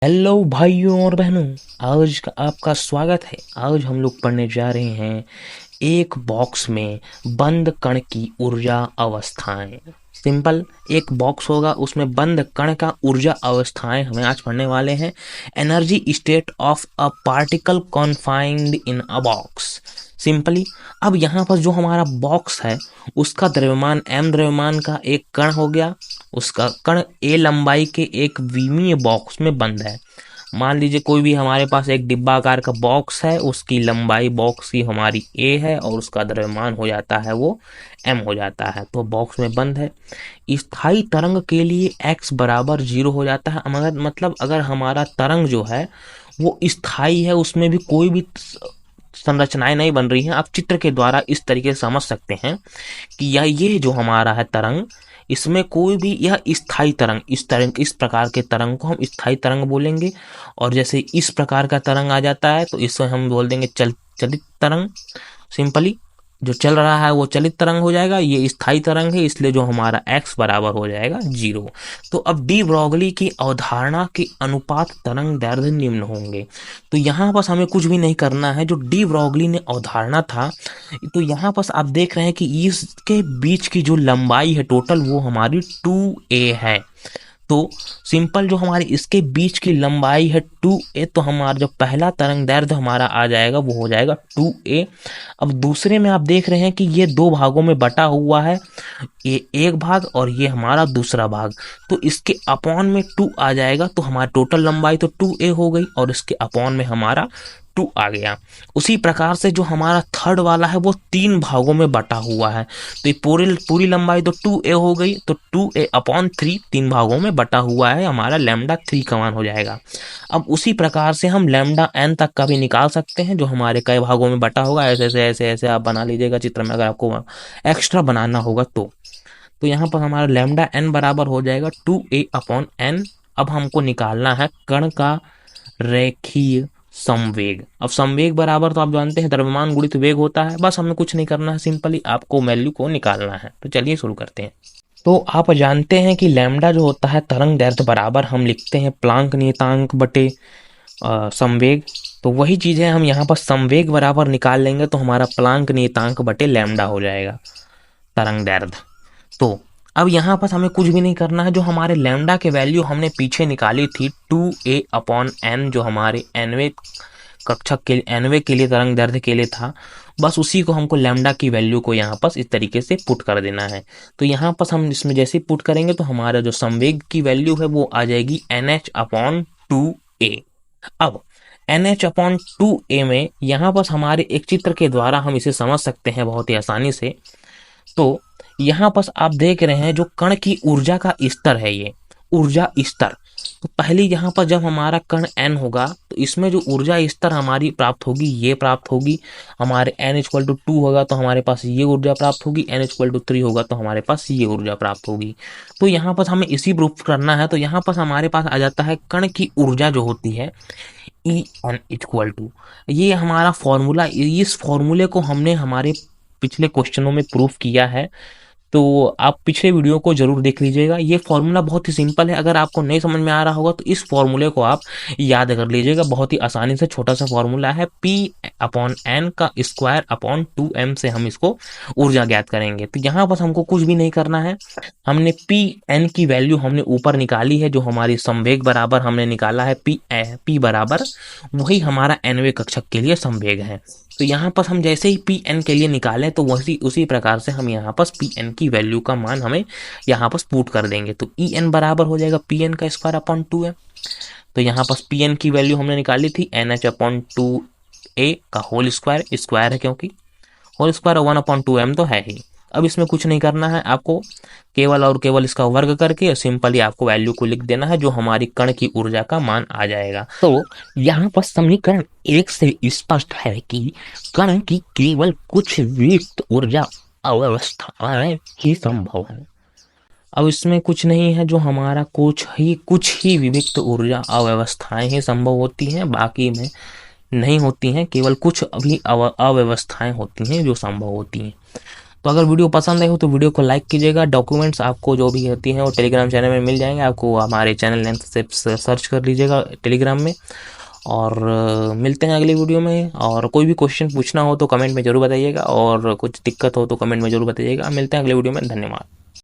Hello भाइयों और बहनों। आज का आपका स्वागत है। आज हम लोग पढ़ने जा रहे हैं एक बॉक्स में बंद कण की ऊर्जा अवस्थाएं। सिंपल, एक बॉक्स होगा, उसमें बंद कण का ऊर्जा अवस्थाएं हमें आज पढ़ने वाले हैं। Energy state of a particle confined in a box. Simply, अब यहाँ पर जो हमारा बॉक्स है उसका द्रव्यमान m द्रव्यमान का एक कण हो गया। उसका कण a लंबाई के एक विमीय बॉक्स में बंद है। मान लीजिए कोई भी हमारे पास एक डिब्बा आकार का बॉक्स है, उसकी लंबाई बॉक्स की हमारी a है और उसका द्रव्यमान हो जाता है वो m हो जाता है, तो बॉक्स में बंद है। स्थायी तरंग के लिए x बराबर 0 हो जाता है। मगर मतलब अगर हमारा तरंग जो है वो स्थायी है, उसमें भी कोई भी संरचनाएं नहीं बन रही हैं, आप चित्र के द्वारा इस तरीके से समझ सकते हैं कि यह ये जो हमारा है तरंग, इसमें कोई भी यह स्थायी तरंग, इस प्रकार के तरंग को हम स्थायी तरंग बोलेंगे। और जैसे इस प्रकार का तरंग आ जाता है तो इसे हम बोल देंगे चलित तरंग। सिंपली, जो चल रहा है वो चलित तरंग हो जाएगा, ये स्थायी तरंग है, इसलिए जो हमारा x बराबर हो जाएगा 0। तो अब डी ब्रॉगली की अवधारणा के अनुपात तरंग दैर्ध्य निम्न होंगे। तो यहाँ पर हमें कुछ भी नहीं करना है, जो डी ब्रॉगली ने अवधारणा था, तो यहाँ पर आप देख रहे हैं कि इसके बीच की जो लंबाई है टोटल वो हमारी 2a है। तो सिंपल, जो हमारी इसके बीच की लंबाई है 2a, तो हमारा जो पहला तरंग दैर्ध्य हमारा आ जाएगा वो हो जाएगा 2a। अब दूसरे में आप देख रहे हैं कि ये दो भागों में बटा हुआ है, ये एक भाग और ये हमारा दूसरा भाग, तो इसके अपॉन में 2 आ जाएगा, तो हमारी टोटल लंबाई तो 2a हो गई और इसके अपॉन में हमारा 2 आ गया। उसी प्रकार से जो हमारा थर्ड वाला है वो 3 भागों में बटा हुआ है, तो ये पूरी लंबाई तो 2a हो गई, तो 2a अपॉन 3 3 भागों में बटा हुआ है, हमारा लैम्डा 3 का मान हो जाएगा। अब उसी प्रकार से हम लैम्डा n तक का भी निकाल सकते हैं, जो हमारे कई भागों में बटा होगा। ऐसे ऐसे ऐसे ऐसे आप बना लीजिएगा चित्र में, अगर आपको एक्स्ट्रा बनाना होगा तो यहाँ पर हमारा लैम्डा n बराबर हो जाएगा 2a अपॉन n। अब हमको निकालना है कण का रेखीय संवेग। अब संवेग बराबर तो आप जानते हैं द्रव्यमान गुणित वेग होता है, बस हमें कुछ नहीं करना है, सिंपली आपको वैल्यू को निकालना है। तो चलिए शुरू करते हैं। तो आप जानते हैं कि लैम्डा जो होता है तरंग दैर्ध्य बराबर हम लिखते हैं प्लांक नियतांक बटे संवेग। तो वही चीज़ है, हम यहाँ पर संवेग बराबर निकाल लेंगे तो हमारा प्लांक नियतांक बटे लैम्डा हो जाएगा तरंग दैर्ध्य। तो अब यहाँ पर हमें कुछ भी नहीं करना है, जो हमारे लैम्डा के वैल्यू हमने पीछे निकाली थी 2a अपॉन n, जो हमारे nवे कक्षक के nवे के लिए तरंग दैर्ध्य के लिए था, बस उसी को हमको लैम्डा की वैल्यू को यहाँ पर इस तरीके से पुट कर देना है। तो यहाँ पर हम इसमें जैसे पुट करेंगे तो हमारा जो संवेग की वैल्यू है वो आ जाएगी nh अपॉन 2a। अब nh अपॉन 2a में यहाँ पर हमारे एक चित्र के द्वारा हम इसे समझ सकते हैं बहुत ही आसानी से। तो यहाँ पर आप देख रहे हैं जो कण की ऊर्जा का स्तर है, ये ऊर्जा स्तर। तो पहले यहाँ पर जब हमारा कण n होगा तो इसमें जो ऊर्जा स्तर हमारी प्राप्त होगी ये प्राप्त होगी। हमारे n इक्वल टू 2 होगा तो हमारे पास ये ऊर्जा प्राप्त होगी, n इक्वल टू 3 होगा तो हमारे पास ये ऊर्जा प्राप्त होगी। तो यहाँ पर हमें इसी प्रूफ करना है, तो यहाँ पर हमारे पास आ जाता है कण की ऊर्जा जो होती है En इक्वल टू, ये हमारा फॉर्मूला, इस फॉर्मूले को हमने हमारे पिछले क्वेश्चनों में प्रूफ किया है, तो आप पिछले वीडियो को जरूर देख लीजिएगा। ये फॉर्मूला बहुत ही सिंपल है, अगर आपको नहीं समझ में आ रहा होगा तो इस फॉर्मूले को आप याद कर लीजिएगा, बहुत ही आसानी से छोटा सा फॉर्मूला है। p अपॉन n का स्क्वायर अपॉन 2m से हम इसको ऊर्जा ज्ञात करेंगे। तो यहाँ बस हमको कुछ भी नहीं करना है, हमने पी एन की वैल्यू हमने ऊपर निकाली है, जो हमारी संवेग बराबर हमने निकाला है पी बराबर वही हमारा nवे कक्षक के लिए संवेग है। तो यहाँ पर हम जैसे ही पी एन के लिए निकालें तो वही उसी प्रकार से हम यहाँ पर पी एन की वैल्यू का मान हमें यहाँ पर पुट कर देंगे। तो ई एन बराबर हो जाएगा पी एन का स्क्वायर अपॉन 2m। तो यहाँ पर पी एन की वैल्यू हमने निकाली थी एन एच अपॉन 2a का होल स्क्वायर, स्क्वायर है क्योंकि होल स्क्वायर 1/2m तो है ही। अब इसमें कुछ नहीं करना है, आपको केवल और केवल इसका वर्ग करके सिंपली आपको वैल्यू को लिख देना है, जो हमारी कण की ऊर्जा का मान आ जाएगा। तो यहाँ पर समीकरण 1 से स्पष्ट है कि कण की केवल कुछ विविक्त ऊर्जा अवस्थाएं ही संभव है। अब इसमें कुछ नहीं है, जो हमारा कुछ ही विविक्त ऊर्जा अव्यवस्थाएं ही संभव होती हैं, बाकी में नहीं होती हैं, केवल कुछ अभी अव्यवस्थाएं होती हैं जो संभव होती हैं। तो अगर वीडियो पसंद आई हो तो वीडियो को लाइक कीजिएगा। डॉक्यूमेंट्स आपको जो भी होती हैं वो टेलीग्राम चैनल में मिल जाएंगे, आपको हमारे चैनल नेम से सर्च कर लीजिएगा टेलीग्राम में। और मिलते हैं अगली वीडियो में। और कोई भी क्वेश्चन पूछना हो तो कमेंट में ज़रूर बताइएगा, और कुछ दिक्कत हो तो कमेंट में ज़रूर बताइएगा। मिलते हैं अगले वीडियो में। धन्यवाद।